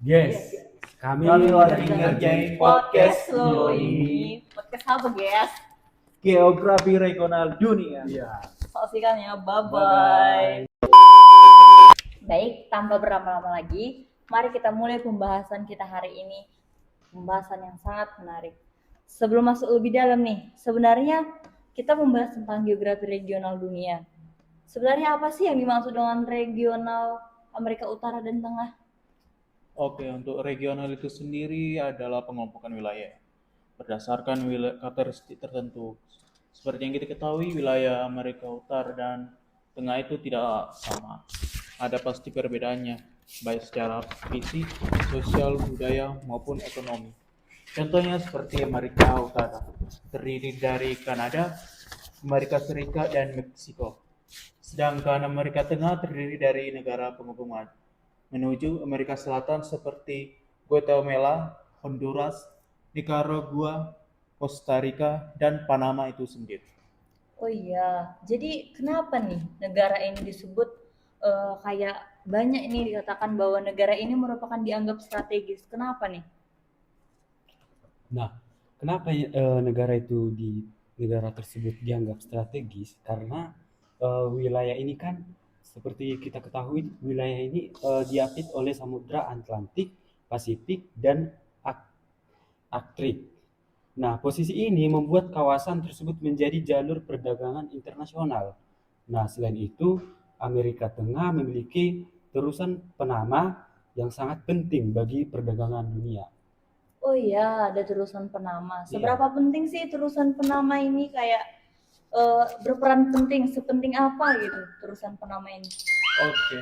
Yes, kami Kami lagi lagi ngerjain Podcast podcast lo ini. ini. Podcast apa, guys? Geografi regional dunia. Iya. Saksikan ya. Bye-bye. Bye-bye. Baik, tanpa berlama-lama lagi, mari kita mulai pembahasan kita hari ini. Pembahasan yang sangat menarik. Sebelum masuk lebih dalam nih, sebenarnya kita membahas tentang geografi regional dunia. Sebenarnya apa sih yang dimaksud dengan regional Amerika Utara dan Tengah? Oke, untuk regional itu sendiri adalah pengelompokan wilayah berdasarkan karakteristik tertentu. Seperti yang kita ketahui, wilayah Amerika Utara dan Tengah itu tidak sama. Ada pasti perbedaannya, baik secara fisik, sosial, budaya, maupun ekonomi. Contohnya seperti Amerika Utara, terdiri dari Kanada, Amerika Serikat, dan Meksiko. Sedangkan Amerika Tengah terdiri dari negara penghubungan menuju Amerika Selatan seperti Guatemala, Honduras, Nicaragua, Costa Rica, dan Panama itu sendiri. Oh iya, jadi kenapa nih negara ini disebut kayak banyak ini dikatakan bahwa negara ini merupakan dianggap strategis. Kenapa nih? Nah, kenapa negara tersebut dianggap strategis? Karena wilayah ini kan seperti kita ketahui wilayah ini diapit oleh Samudra Atlantik, Pasifik, dan Ak- Arktik. Nah, posisi ini membuat kawasan tersebut menjadi jalur perdagangan internasional. Nah, selain itu, Amerika Tengah memiliki terusan Panama yang sangat penting bagi perdagangan dunia. Oh iya, ada terusan Panama. Iya. Seberapa penting sih terusan Panama ini kayak berperan penting, sepenting apa gitu terusan Panama ini? Oke,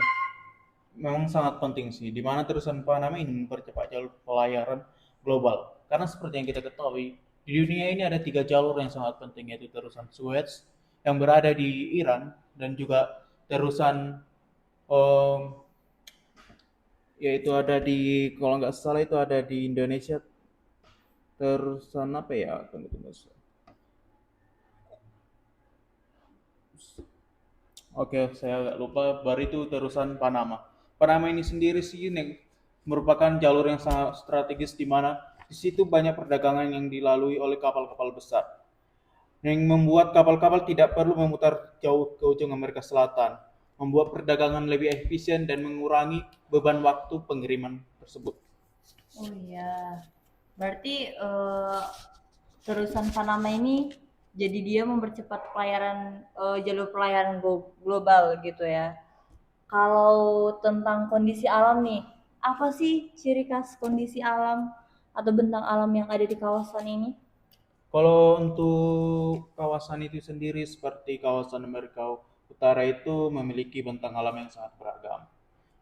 memang sangat penting sih, di mana terusan Panama ini mempercepat jalur pelayaran global. Karena seperti yang kita ketahui, di dunia ini ada 3 jalur yang sangat penting, yaitu terusan Suez yang berada di Iran dan juga terusan em, yaitu ada di, kalau nggak salah itu ada di Indonesia, terusan apa ya? Tunggu. Oke, saya agak lupa. Baru itu terusan Panama. Panama ini sendiri sih ini merupakan jalur yang sangat strategis di mana di situ banyak perdagangan yang dilalui oleh kapal-kapal besar yang membuat kapal-kapal tidak perlu memutar jauh ke ujung Amerika Selatan, membuat perdagangan lebih efisien dan mengurangi beban waktu pengiriman tersebut. Oh iya, berarti terusan Panama ini jadi dia mempercepat pelayaran jalur pelayaran global gitu ya. Kalau tentang kondisi alam nih, apa sih ciri khas kondisi alam atau bentang alam yang ada di kawasan ini? Kalau untuk kawasan itu sendiri seperti kawasan Amerika Utara itu memiliki bentang alam yang sangat beragam.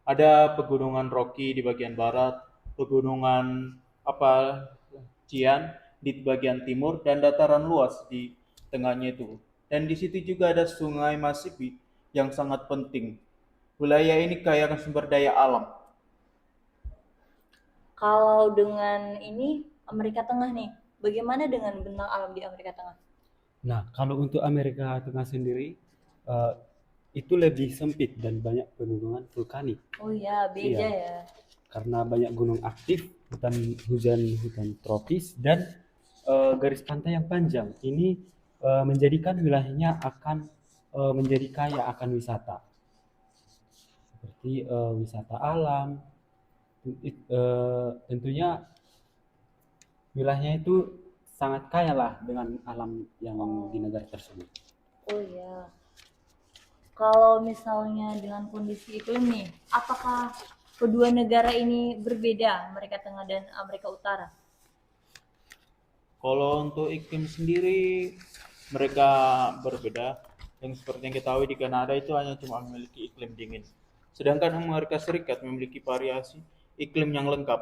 Ada pegunungan Rocky di bagian barat, pegunungan apa Cian di bagian timur dan dataran luas di tengahnya itu. Dan di situ juga ada Sungai Mississippi yang sangat penting. Wilayah ini kaya akan sumber daya alam. Kalau dengan ini Amerika Tengah nih, bagaimana dengan bentang alam di Amerika Tengah? Nah, kalau untuk Amerika Tengah sendiri, eh, itu lebih sempit dan banyak pegunungan vulkanik. Oh iya, beda Iya. ya. Karena banyak gunung aktif, hutan tropis, dan garis pantai yang panjang. Ini menjadikan wilayahnya akan menjadi kaya akan wisata, seperti wisata alam. Tentunya wilayahnya itu sangat kaya lah dengan alam yang di negara tersebut. Oh iya. Kalau misalnya dengan kondisi iklim nih, apakah kedua negara ini berbeda, Amerika Tengah dan Amerika Utara? Kalau untuk iklim sendiri mereka berbeda. Yang seperti yang kita tahu di Kanada itu hanya cuma memiliki iklim dingin. Sedangkan Amerika Serikat memiliki variasi iklim yang lengkap.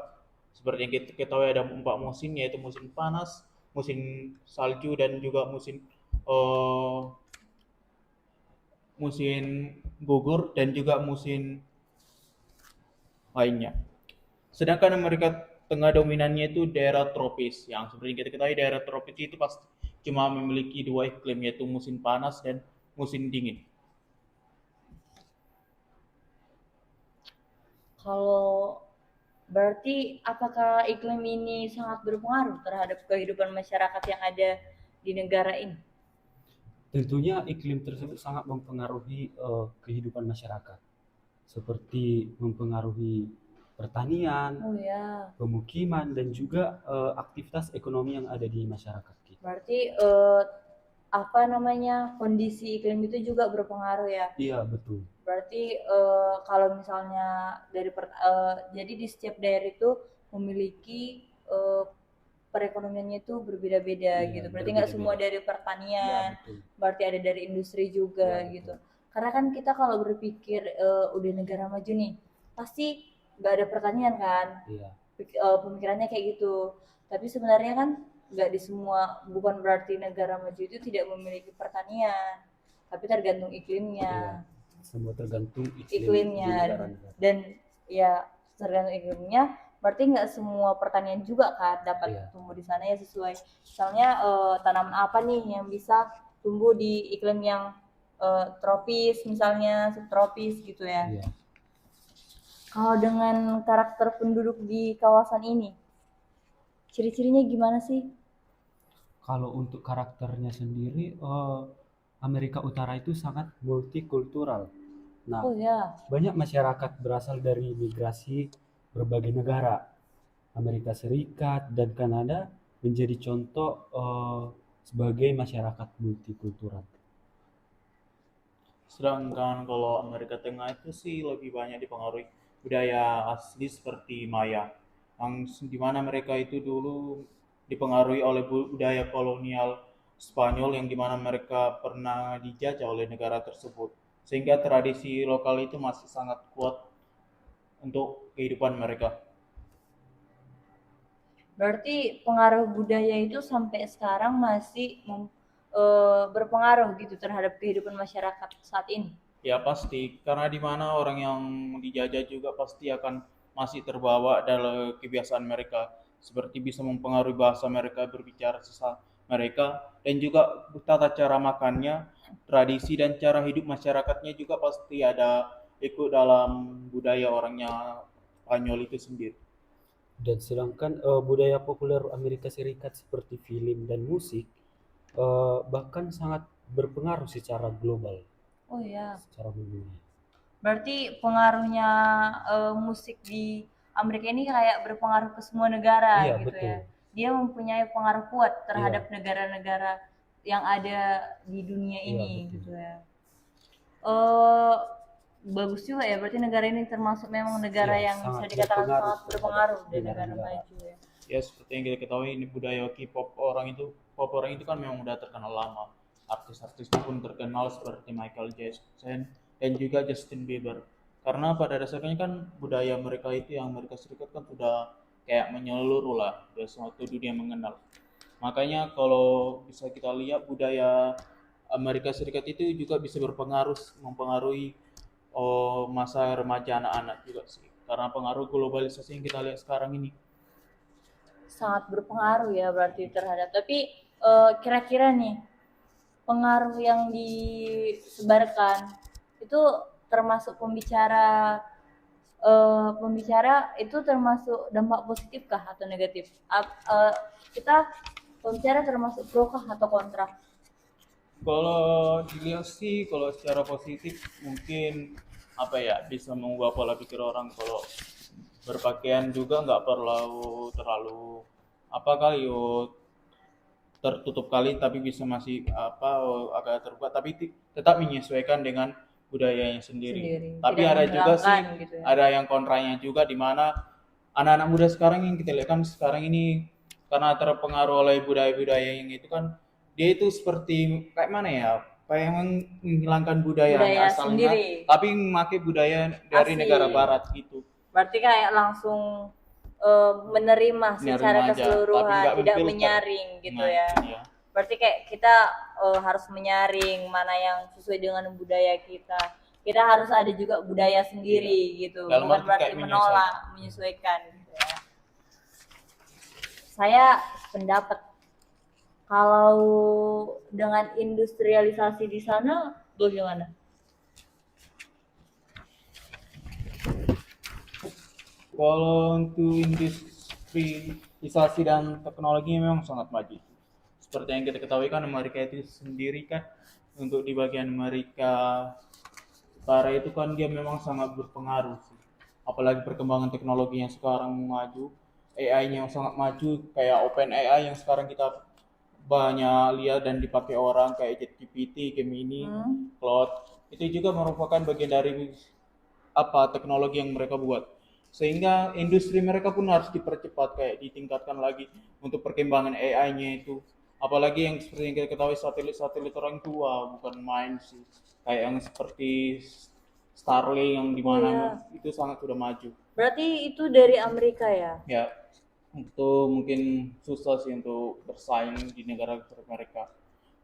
Seperti yang kita ketahui ada 4 musim, yaitu musim panas, musim salju, dan juga eh, musim gugur dan juga musim lainnya. Sedangkan Amerika Tengah dominannya itu daerah tropis, yang seperti kita ketahui daerah tropis itu pasti cuma memiliki 2 iklim, yaitu musim panas dan musim dingin. Kalau Berarti apakah iklim ini sangat berpengaruh terhadap kehidupan masyarakat yang ada di negara ini? Tentunya iklim tersebut sangat mempengaruhi kehidupan masyarakat, seperti mempengaruhi pertanian, Oh ya, pemukiman, dan juga aktivitas ekonomi yang ada di masyarakat kita. berarti apa namanya, kondisi iklim itu juga berpengaruh ya. Iya, betul. Berarti kalau misalnya jadi di setiap daerah itu memiliki perekonomiannya itu berbeda-beda Iya, gitu. Berarti nggak semua berbeda-beda. dari Iya, pertanian, betul. berarti ada dari industri juga Iya, gitu. betul. Karena kan kita kalau berpikir udah negara maju nih, pasti nggak ada pertanian kan. Iya, Pemikirannya kayak gitu. Tapi sebenarnya kan nggak di semua, bukan berarti negara maju itu tidak memiliki pertanian, tapi tergantung iya. iklimnya. Semua tergantung iklim di Iklimnya negara-negara. dan ya tergantung iklimnya, berarti nggak semua pertanian juga kan dapat Iya, tumbuh di sana ya sesuai. Misalnya tanaman apa nih yang bisa tumbuh di iklim yang tropis, misalnya subtropis gitu ya. iya. Kalau dengan karakter penduduk di kawasan ini, ciri-cirinya gimana sih? Kalau untuk karakternya sendiri, Amerika Utara itu sangat multikultural. Nah, Oh ya, banyak masyarakat berasal dari migrasi berbagai negara. Amerika Serikat dan Kanada menjadi contoh sebagai masyarakat multikultural. Sedangkan kalau Amerika Tengah itu sih lebih banyak dipengaruhi budaya asli seperti Maya, yang dimana mereka itu dulu dipengaruhi oleh budaya kolonial Spanyol yang dimana mereka pernah dijajah oleh negara tersebut, sehingga tradisi lokal itu masih sangat kuat untuk kehidupan mereka. berarti pengaruh budaya itu sampai sekarang masih berpengaruh gitu terhadap kehidupan masyarakat saat ini. Ya pasti, karena di mana orang yang dijajah juga pasti akan masih terbawa dalam kebiasaan mereka, seperti bisa mempengaruhi bahasa mereka, berbicara sesama mereka, dan juga tata cara makannya, tradisi dan cara hidup masyarakatnya juga pasti ada ikut dalam budaya orangnya Spanyol itu sendiri. Dan sedangkan budaya populer Amerika Serikat seperti film dan musik bahkan sangat berpengaruh secara global, Oh ya, secara mendunia. berarti pengaruhnya musik di Amerika ini kayak berpengaruh ke semua negara Iya, gitu betul. ya. Dia mempunyai pengaruh kuat Iya, terhadap negara-negara yang ada di dunia iya, ini betul. gitu ya. eh Bagus juga ya, berarti negara ini termasuk memang negara Iya, yang bisa sangat dikatakan berpengaruh sangat terhadap berpengaruh di negara negara-negara. maju ya. Ya seperti yang kita ketahui ini budaya K-pop orang itu kan memang udah terkenal lama. Artis-artisnya pun terkenal seperti Michael Jackson dan juga Justin Bieber. Karena pada dasarnya kan budaya mereka itu yang Amerika Serikat kan sudah kayak menyeluruh lah, udah suatu dunia mengenal. Makanya kalau bisa kita lihat budaya Amerika Serikat itu juga bisa mempengaruhi masa remaja anak-anak juga sih. Karena pengaruh globalisasi yang kita lihat sekarang ini. Sangat berpengaruh ya berarti terhadap, tapi kira-kira nih pengaruh yang disebarkan itu termasuk pembicara itu termasuk dampak positif kah atau negatif? Kita pembicara termasuk pro kah atau kontra? Kalau dilihat sih, kalau secara positif mungkin apa ya bisa mengubah pola pikir orang. Kalau berpakaian juga nggak perlu terlalu apa kali yo tertutup kali, tapi bisa masih apa agak terbuka, tapi tetap menyesuaikan dengan budayanya sendiri. Sendiri, Tapi tidak ada juga sih menghilangkan gitu ya. ada yang kontranya juga, di mana anak-anak muda sekarang yang kita lihat kan sekarang ini karena terpengaruh oleh budaya-budaya yang itu kan dia itu seperti kayak mana ya, kayak menghilangkan budayanya Budaya asalnya sendiri, tapi memakai budaya dari asli. negara barat gitu. Berarti kayak langsung menerima secara Menerima aja, tapi keseluruhan, nggak tidak memfilter. menyaring gitu Nah, ya. iya. Berarti kayak kita harus menyaring mana yang sesuai dengan budaya kita. Kita harus ada juga budaya sendiri gitu, Dalam bukan arti berarti kayak menolak, menyesuaikan gitu ya. Saya pendapat kalau dengan industrialisasi di sana bagaimana? Kalau untuk industrialisasi dan teknologi memang sangat maju. Seperti yang kita ketahui kan Amerika itu sendiri kan untuk di bagian Amerika Utara itu kan dia memang sangat berpengaruh sih. Apalagi perkembangan teknologi yang sekarang maju, AI-nya yang sangat maju kayak OpenAI yang sekarang kita banyak lihat dan dipakai orang kayak ChatGPT, Gemini, Claude. Itu juga merupakan bagian dari teknologi yang mereka buat. Sehingga industri mereka pun harus dipercepat kayak ditingkatkan lagi untuk perkembangan AI-nya itu. Apalagi yang seperti yang kita ketahui satelit-satelit orang tua bukan main sih. Kayak yang seperti Starlink yang Oh dimana ya, itu sangat sudah maju. berarti itu dari Amerika ya? Ya, itu mungkin susah sih untuk bersaing di negara mereka.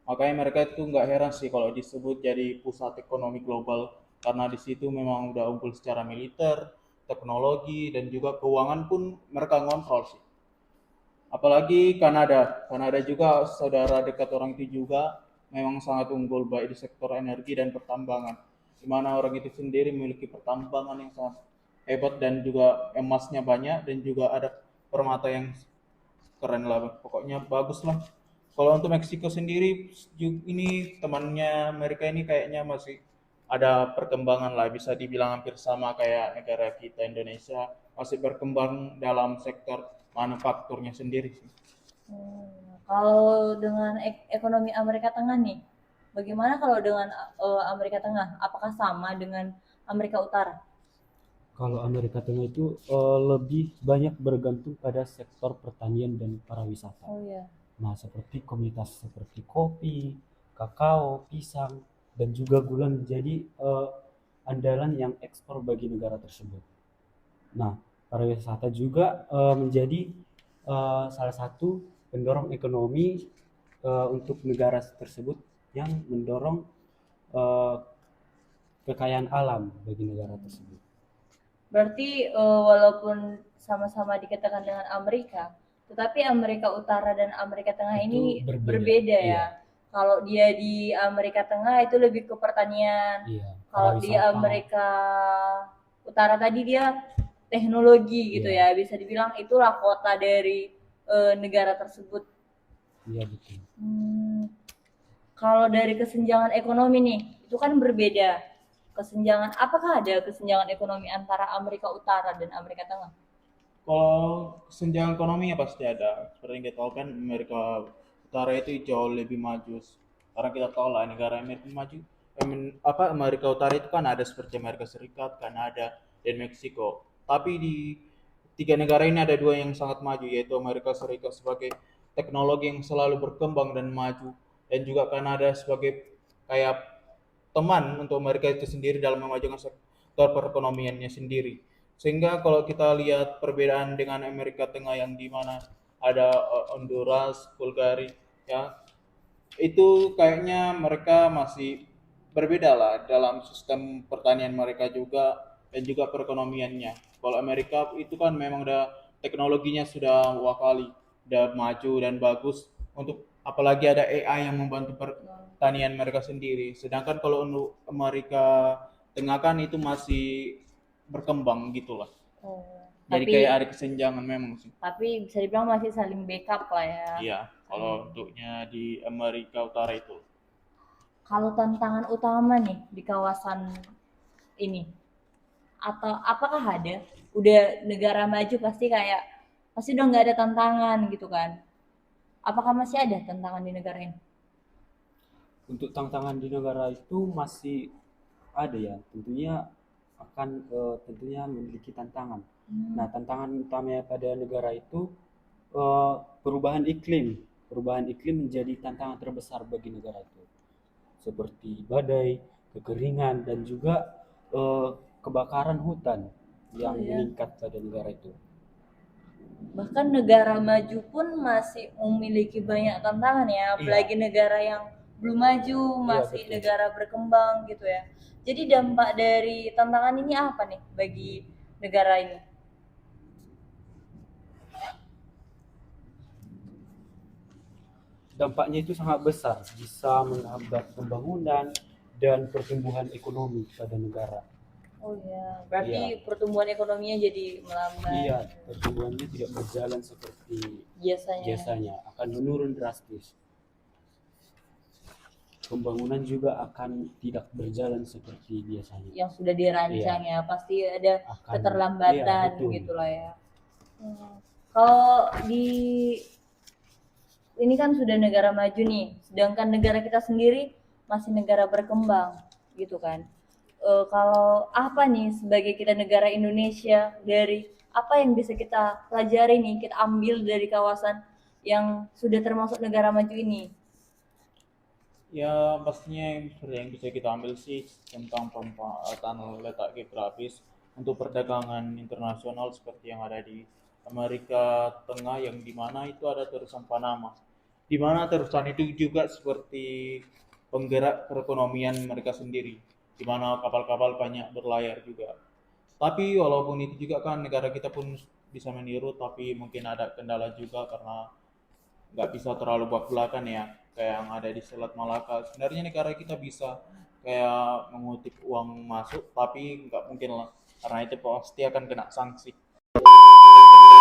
Makanya mereka itu nggak heran sih kalau disebut jadi pusat ekonomi global karena di situ memang udah unggul secara militer, teknologi dan juga keuangan pun mereka ngontrol sih. Apalagi Kanada, Kanada juga saudara dekat orang itu juga memang sangat unggul baik di sektor energi dan pertambangan. Di mana orang itu sendiri memiliki pertambangan yang sangat hebat dan juga emasnya banyak dan juga ada permata yang keren lah, pokoknya bagus lah. Kalau untuk Meksiko sendiri ini temannya mereka ini kayaknya masih ada perkembangan lah, bisa dibilang hampir sama kayak negara kita Indonesia, masih berkembang dalam sektor manufakturnya sendiri sih. Kalau dengan ekonomi Amerika Tengah nih, bagaimana kalau dengan Amerika Tengah? Apakah sama dengan Amerika Utara? Kalau Amerika Tengah itu lebih banyak bergantung pada sektor pertanian dan pariwisata. Oh ya. Nah, seperti komunitas seperti kopi, kakao, pisang, dan juga gula menjadi andalan yang ekspor bagi negara tersebut. Nah, pariwisata juga menjadi salah satu pendorong ekonomi untuk negara tersebut yang mendorong eh, kekayaan alam bagi negara tersebut. Berarti walaupun sama-sama dikatakan dengan Amerika, tetapi Amerika Utara dan Amerika Tengah Itu ini berbeda. berbeda ya. Iya. Kalau dia di Amerika Tengah itu lebih ke pertanian. Iya, Kalau di pariwisata. Amerika Utara tadi dia teknologi gitu Iya. ya. Bisa dibilang itulah kota dari negara tersebut. Iya, betul. Kalau dari kesenjangan ekonomi nih, itu kan berbeda. Apakah ada kesenjangan ekonomi antara Amerika Utara dan Amerika Tengah? Kalau kesenjangan ekonomi ya pasti ada. Seperti yang kita tahu kan Amerika Utara itu jauh lebih maju. Karena kita tahu lah negara Amerika maju. Amerika Utara itu kan ada seperti Amerika Serikat, Kanada, dan Meksiko. Tapi di tiga negara ini ada dua yang sangat maju, yaitu Amerika Serikat sebagai teknologi yang selalu berkembang dan maju, dan juga Kanada sebagai kayak teman untuk Amerika itu sendiri dalam memajukan sektor perekonomiannya sendiri. Sehingga kalau kita lihat perbedaan dengan Amerika Tengah yang di mana ada Honduras, Bulgaria, ya itu kayaknya mereka masih berbeda lah dalam sistem pertanian mereka juga dan juga perekonomiannya. Kalau Amerika itu kan memang udah teknologinya sudah wakali, udah maju dan bagus untuk apalagi ada AI yang membantu pertanian mereka sendiri. Sedangkan kalau untuk Amerika Tengah kan itu masih berkembang gitulah. Jadi Tapi kayak ada kesenjangan memang sih. tapi bisa dibilang masih saling backup lah ya. Iya, kalau untuknya di Amerika Utara itu. Kalau tantangan utama nih di kawasan ini, atau apakah ada? Udah negara maju pasti udah nggak ada tantangan gitu kan? Apakah masih ada tantangan di negara ini? Untuk tantangan di negara itu masih ada ya, tentunya akan tentunya memiliki tantangan. Nah, tantangan utamanya pada negara itu perubahan iklim. Perubahan iklim menjadi tantangan terbesar bagi negara itu, seperti badai, kekeringan, dan juga kebakaran hutan yang meningkat pada negara itu. Bahkan negara maju pun masih memiliki banyak tantangan ya, apalagi negara yang belum maju, masih betul. negara berkembang gitu ya. Jadi dampak dari tantangan ini apa nih bagi negara ini? Dampaknya itu sangat besar, bisa menghambat pembangunan dan pertumbuhan ekonomi pada negara. Oh ya, berarti Iya, pertumbuhan ekonominya jadi melambat iya, pertumbuhannya tidak berjalan seperti biasanya. biasanya, akan menurun drastis. Pembangunan juga akan tidak berjalan seperti biasanya. Yang sudah Iya, dirancang ya, pasti ada akan, iya keterlambatan betul. gitulah ya. Hmm. Kalau di ini kan sudah negara maju nih, sedangkan negara kita sendiri masih negara berkembang gitu kan. Kalau apa nih sebagai kita negara Indonesia, dari apa yang bisa kita pelajari nih, kita ambil dari kawasan yang sudah termasuk negara maju ini? Ya, pastinya seperti yang bisa kita ambil sih tentang pemanfaatan letak geografis untuk perdagangan internasional seperti yang ada di Amerika Tengah, yang dimana itu ada terusan Panama. Di mana terusan itu juga seperti penggerak perekonomian mereka sendiri, di mana kapal-kapal banyak berlayar juga. Tapi walaupun itu juga kan negara kita pun bisa meniru, tapi mungkin ada kendala juga karena nggak bisa terlalu belak-belakan ya, kayak yang ada di Selat Malaka. Sebenarnya negara kita bisa kayak mengutip uang masuk, tapi nggak mungkin lah, karena itu pasti akan kena sanksi.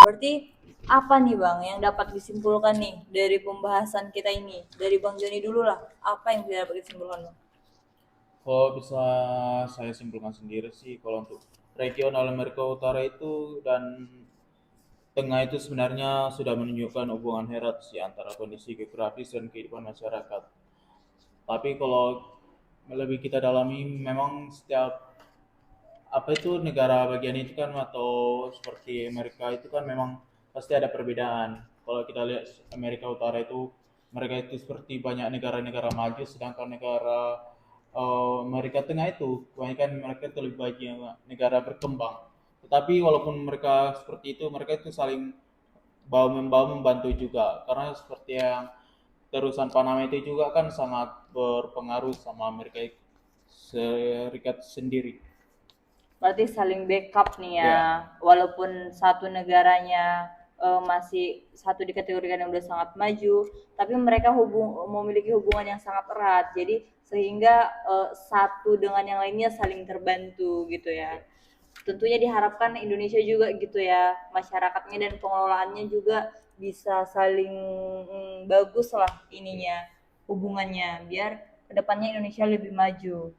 Berarti apa nih Bang yang dapat disimpulkan nih dari pembahasan kita ini? Dari Bang Joni dulu lah, apa yang bisa dapat disimpulkan Bang? Kalau bisa saya simpulkan sendiri sih, kalau untuk regional Amerika Utara itu dan Tengah itu sebenarnya sudah menunjukkan hubungan erat sih antara kondisi geografis dan kehidupan masyarakat. Tapi kalau lebih kita dalami, memang setiap apa itu negara bagian itu kan, atau seperti Amerika itu kan memang pasti ada perbedaan. Kalau kita lihat Amerika Utara itu, mereka itu seperti banyak negara-negara maju, sedangkan negara Amerika Tengah itu kebanyakan mereka itu lebih banyak negara berkembang. Tetapi walaupun mereka seperti itu, mereka itu saling bahu membantu juga, karena seperti yang terusan Panama itu juga kan sangat berpengaruh sama Amerika Serikat sendiri. Berarti saling backup nih ya, Ya, walaupun satu negaranya masih satu dikategorikan yang udah sangat maju, tapi mereka memiliki hubungan yang sangat erat, jadi sehingga satu dengan yang lainnya saling terbantu gitu ya. Tentunya diharapkan Indonesia juga gitu ya, masyarakatnya dan pengelolaannya juga bisa saling bagus lah ininya, hubungannya, biar kedepannya Indonesia lebih maju.